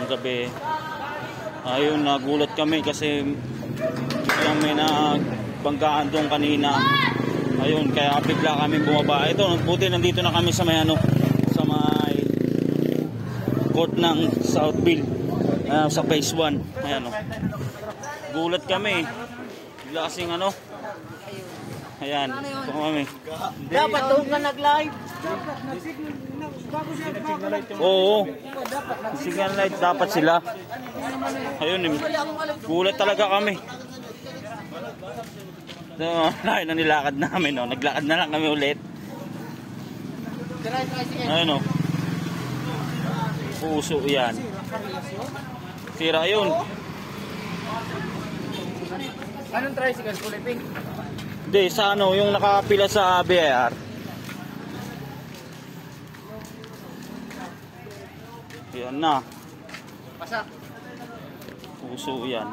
ng gabi. Ayun, nagulat kami kasi may nagbanggaan doon kanina. Ayun, kaya bigla kami bumaba. Ito, buti nandito na kami sa may sa may court ng Southville, sa phase 1. Ayan, gulat kami. Bigla kasing ayan, kami. Dapat doon ka nag-live. Oo, signal light dapat sila. Ayun, gulat talaga kami. Layo na nilakad namin, naglakad na lang kami ulit. Ayun, puso yan. Sira yun. Anong tricycle? Kulay pink? Hindi, sa yung nakapila sa BIR. Yan na. Pasak. Puso yan.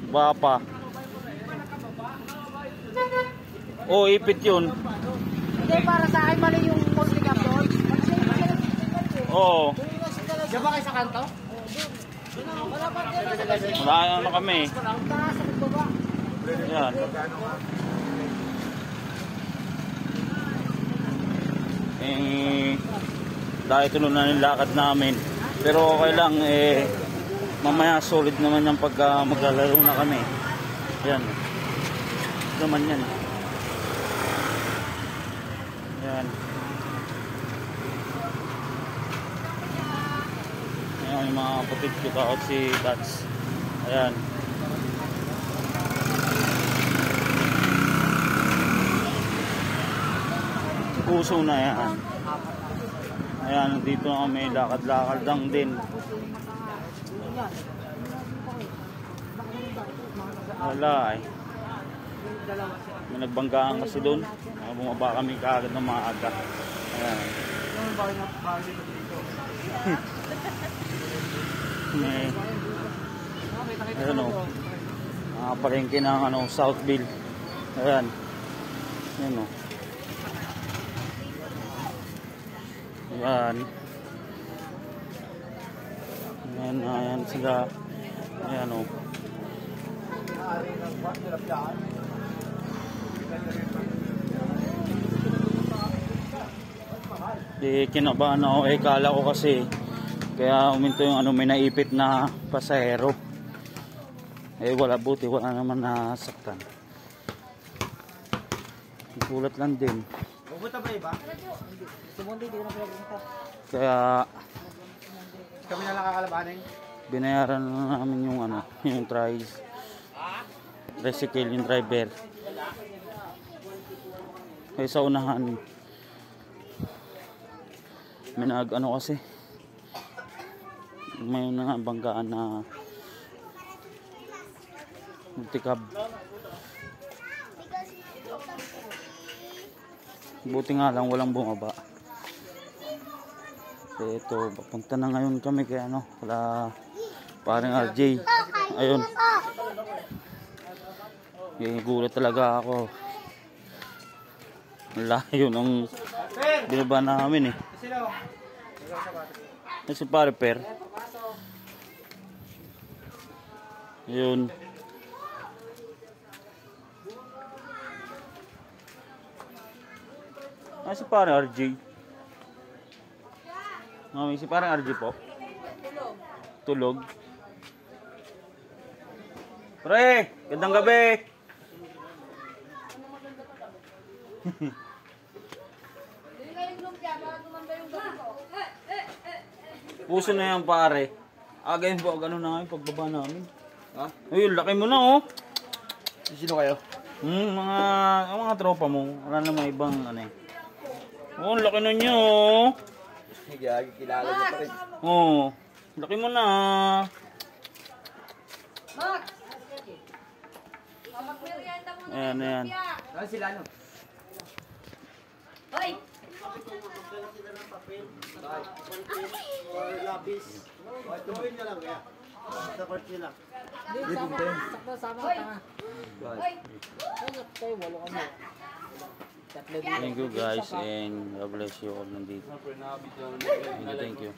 Bapa. Oh, ipit yun. Hindi, para sa akin mali yung muslim doon. Oo. Diyan ba kayo sa kanto? Wala na kami. Yan. Dahil tuloy na yung lakad namin. Pero okay lang, mamaya solid naman yung pagka maglalaro na kami. Yan. Naman yan. Yan. Ayan yung mga kapatid ko out si Tats. Ayan. Puso na yan. Ayan, dito kami lakad-lakad lang din. Wala may nagbanggaan kasi doon. Bumaba kami kaagad ng maaga. Ayan. Ayan palengke ng Southville. Ayan. Ayan Ayan. Ayan sila. Ayan kinabahan ako. Kala ko kasi kaya uminto yung may naipit na pasahero. Wala, buti wala naman nasaktan. Gulat lang din. Pupunta ba iba? Sumundi, di ko na pinapunta. Kaya kami na lang kakalabanin. Binayaran na namin yung yung tricycle, yung driver. Kaya sa unahan may kasi may banggaan na multicab. Buti nga lang walang bumaba. Ito, papunta na ngayon kami kaya wala parang RJ. Ayun. Gulat talaga ako. Layo ng binaba namin si pare per. Ayun. Si parang RJ. Si parang RJ po. Tulog. Pre, gandang gabi. Puso na yan pare. Agayin po, gano'n na nga yung pagbaba namin. Ha? Ayun, laki mo na Sino kayo? Mga tropa mo. Wala naman ibang laki na niyo. Kilala niyo pa rin. Laki mo na. Ayan. Saan sila Hoy! Labis. Tuloy niya lang kaya. Sa court niya lang. Thank you guys and God bless you all nandito. Thank you.